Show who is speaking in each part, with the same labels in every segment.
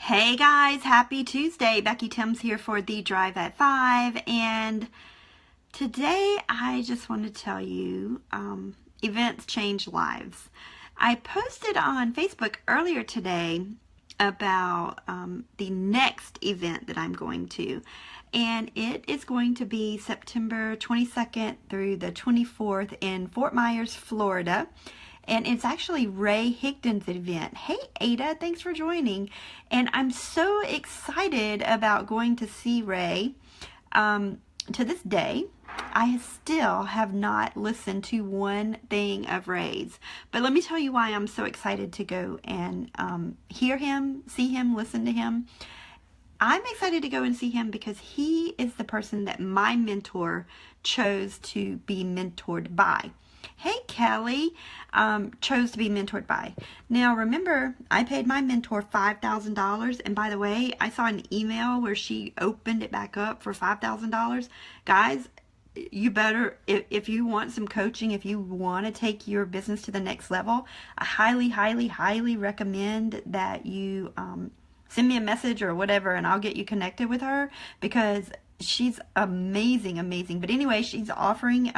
Speaker 1: Hey guys, happy Tuesday. Becky Timms here for The Drive at 5, and today I just want to tell you events change lives. I posted on Facebook earlier today about the next event that I'm going to, and it is going to be September 22nd through the 24th in Fort Myers, Florida. And it's actually Ray Higdon's event. Hey Ada, thanks for joining. And I'm so excited about going to see Ray. To this day, I still have not listened to one thing of Ray's. But let me tell you why I'm so excited to go and hear him, see him, listen to him. I'm excited to go and see him because he is the person that my mentor chose to be mentored by. Hey Kelly, chose to be mentored by. Now remember, I paid my mentor $5,000, and by the way, I saw an email where she opened it back up for $5,000. Guys, you better, if you want some coaching, if you want to take your business to the next level, I highly recommend that you send me a message or whatever, and I'll get you connected with her because she's amazing. But anyway, she's offering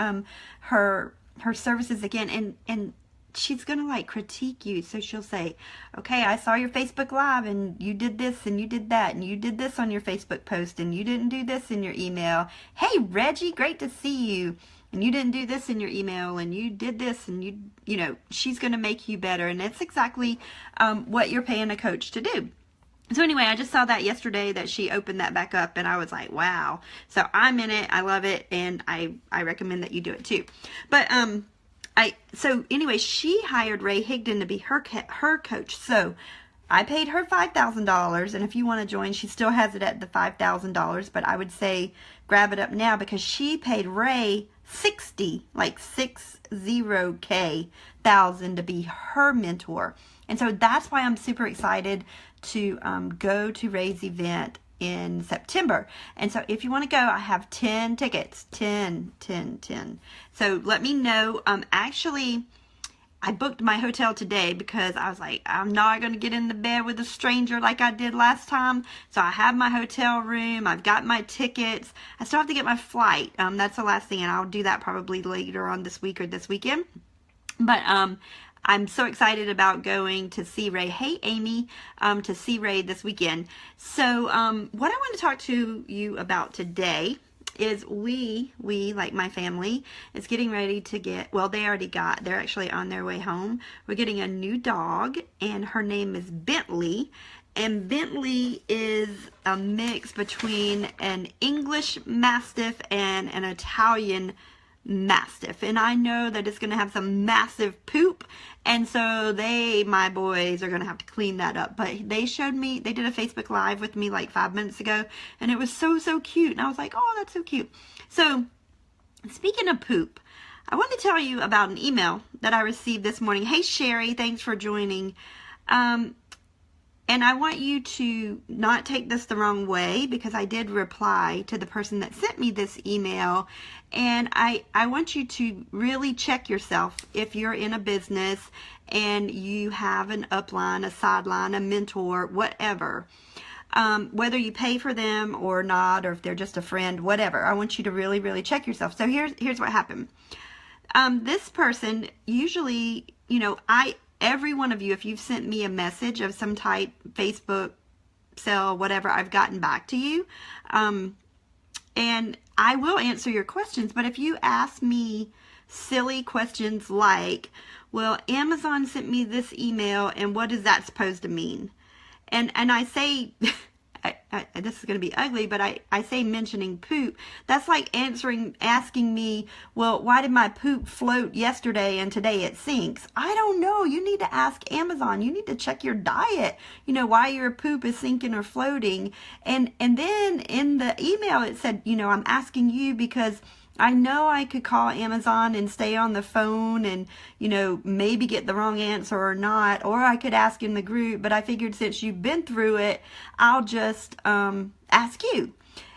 Speaker 1: her services again, and she's gonna like critique you. So she'll say, okay, I saw your Facebook Live and you did this and you did that and you did this on your Facebook post and you didn't do this in your email. Hey Reggie, great to see you. And you didn't do this in your email and you did this, and you know, she's gonna make you better, and that's exactly what you're paying a coach to do. So anyway, I just saw that yesterday that she opened that back up, and I was like, wow. So I'm in it. I love it, and I recommend that you do it too. But so anyway, she hired Ray Higdon to be her coach. So I paid her $5,000, and if you want to join, she still has it at the $5,000, but I would say grab it up now because she paid Ray 60, like 60K thousand to be her mentor. And so that's why I'm super excited to go to Ray's event in September. And so if you want to go, I have 10 tickets, 10. So let me know. Actually, I booked my hotel today because I was like, I'm not going to get in the bed with a stranger like I did last time. So I have my hotel room. I've got my tickets. I still have to get my flight. That's the last thing, and I'll do that probably later on this week or this weekend. But I'm so excited about going to see Ray. Hey, Amy, to see Ray this weekend. So what I want to talk to you about today is we, like my family, is getting ready to get, well, they're actually on their way home. We're getting a new dog, and her name is Bentley. And Bentley is a mix between an English Mastiff and an Italian Mastiff, and I know that it's going to have some massive poop, and so my boys are going to have to clean that up. But they showed me, they did a Facebook Live with me like 5 minutes ago, and it was so cute, and I was like, oh, that's so cute. So speaking of poop, I want to tell you about an email that I received this morning. Hey Sherry, thanks for joining. And I want you to not take this the wrong way, because I did reply to the person that sent me this email, and I want you to really check yourself if you're in a business and you have an upline, a sideline, a mentor, whatever. Whether you pay for them or not, or if they're just a friend, whatever. I want you to really check yourself. So here's what happened. This person, usually, you know, every one of you, if you've sent me a message of some type, Facebook, cell, whatever, I've gotten back to you. And I will answer your questions, but if you ask me silly questions like, well, Amazon sent me this email, and what is that supposed to mean? And I say, this is going to be ugly, but I say mentioning poop. That's like asking me, well, why did my poop float yesterday and today it sinks? I don't know. You need to ask Amazon. You need to check your diet, you know, why your poop is sinking or floating. And then in the email it said, you know, I'm asking you because I know I could call Amazon and stay on the phone and, you know, maybe get the wrong answer or not, or I could ask in the group, but I figured since you've been through it, I'll just ask you.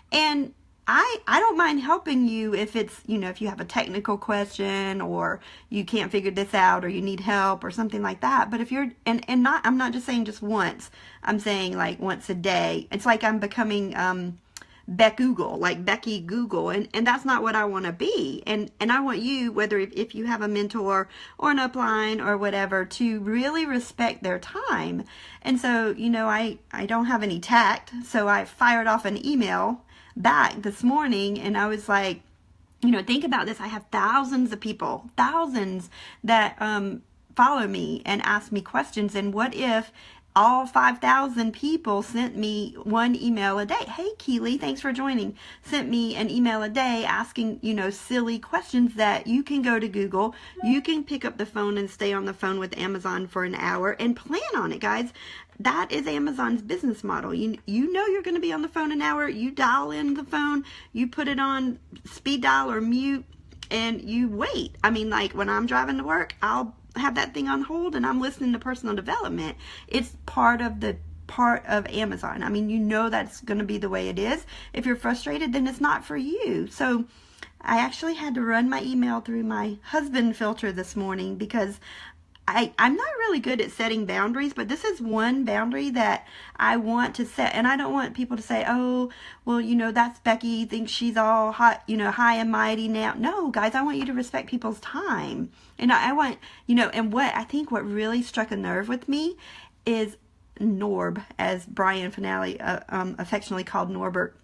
Speaker 1: And I don't mind helping you if it's, you know, if you have a technical question or you can't figure this out or you need help or something like that. But if you're, and not, I'm not just saying just once, I'm saying like once a day. It's like I'm becoming, Google, like Becky Google, and that's not what I want to be. And I want you, whether if you have a mentor or an upline or whatever, to really respect their time. And so, you know, I don't have any tact, so I fired off an email back this morning, and I was like, you know, think about this. I have thousands of people, thousands that follow me and ask me questions, and what if all 5,000 people sent me one email a day? Hey, Keely, thanks for joining. Sent me an email a day asking, you know, silly questions that you can go to Google. You can pick up the phone and stay on the phone with Amazon for an hour and plan on it, guys. That is Amazon's business model. You know you're going to be on the phone an hour. You dial in the phone. You put it on speed dial or mute, and you wait. I mean, like when I'm driving to work, I'll have that thing on hold and I'm listening to personal development. It's part of Amazon. I mean, you know that's going to be the way it is. If you're frustrated, then it's not for you. So I actually had to run my email through my husband filter this morning because I'm not really good at setting boundaries, but this is one boundary that I want to set. And I don't want people to say, oh, well, you know, that's Becky, thinks she's all hot, you know, high and mighty now. No, guys, I want you to respect people's time. And I want, you know, and what I think what really struck a nerve with me is Norb, as Brian Finale affectionately called Norbert.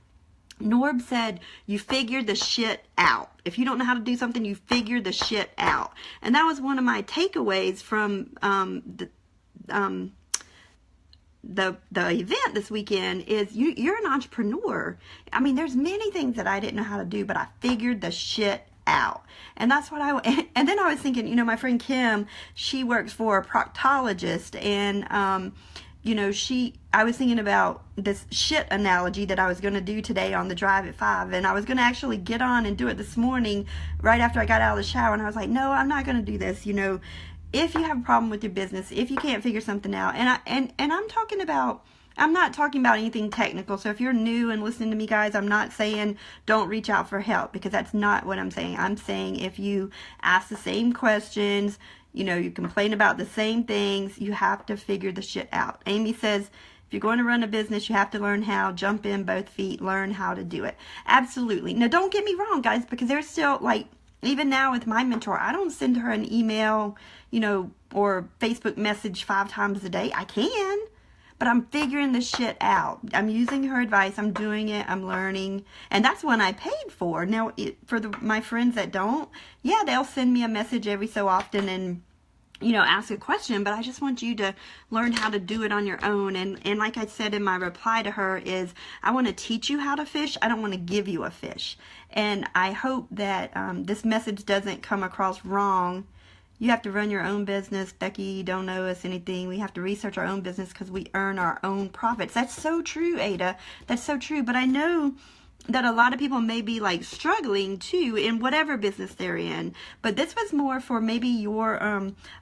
Speaker 1: Norb said, you figure the shit out. If you don't know how to do something, you figure the shit out. And that was one of my takeaways from the event this weekend is you're an entrepreneur. I mean, there's many things that I didn't know how to do, but I figured the shit out. And that's what and then I was thinking, you know, my friend Kim, she works for a proctologist, and you know, I was thinking about this shit analogy that I was going to do today on the drive at 5, and I was going to actually get on and do it this morning right after I got out of the shower, and I was like, no, I'm not going to do this. You know, if you have a problem with your business, if you can't figure something out, and I'm not talking about anything technical. So if you're new and listening to me, guys, I'm not saying don't reach out for help, because that's not what I'm saying. I'm saying if you ask the same questions, you know, you complain about the same things, you have to figure the shit out. Amy says, if you're going to run a business, you have to learn how, jump in both feet, learn how to do it. Absolutely. Now, don't get me wrong, guys, because there's still, like, even now with my mentor, I don't send her an email, you know, or Facebook message 5 times a day. I can, but I'm figuring this shit out. I'm using her advice. I'm doing it. I'm learning. And that's one I paid for. Now, for my friends that don't, yeah, they'll send me a message every so often and, you know, ask a question, but I just want you to learn how to do it on your own. And like I said in my reply to her is, I want to teach you how to fish. I don't want to give you a fish. And I hope that this message doesn't come across wrong. You have to run your own business. Becky, you don't owe us anything. We have to research our own business because we earn our own profits. That's so true, Ada. That's so true. But I know that a lot of people may be like struggling too in whatever business they're in. But this was more for maybe your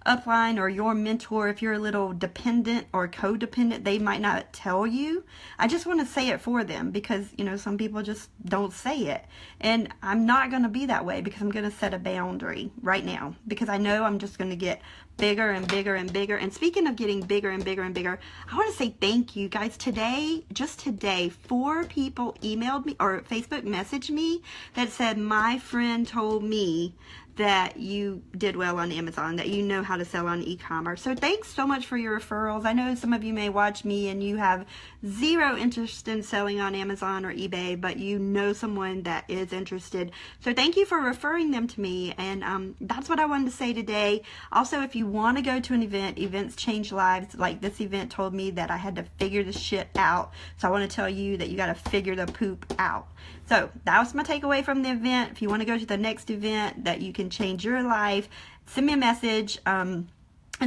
Speaker 1: upline or your mentor. If you're a little dependent or codependent, they might not tell you. I just want to say it for them because, you know, some people just don't say it. And I'm not going to be that way because I'm going to set a boundary right now because I know I'm just going to get bigger and bigger and bigger. And speaking of getting bigger and bigger and bigger, I want to say thank you guys. Today, just today, 4 people emailed me or Facebook messaged me that said, my friend told me that you did well on Amazon, that you know how to sell on e-commerce. So thanks so much for your referrals. I know some of you may watch me and you have 0 interest in selling on Amazon or eBay, but you know someone that is interested. So thank you for referring them to me. And that's what I wanted to say today. Also, if you want to go to an event, events change lives. Like this event told me that I had to figure this shit out. So I want to tell you that you got to figure the poop out. So that was my takeaway from the event. If you want to go to the next event that you can change your life, send me a message on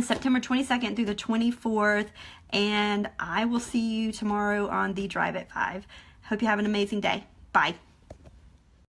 Speaker 1: September 22nd through the 24th, and I will see you tomorrow on the Drive at 5. Hope you have an amazing day. Bye.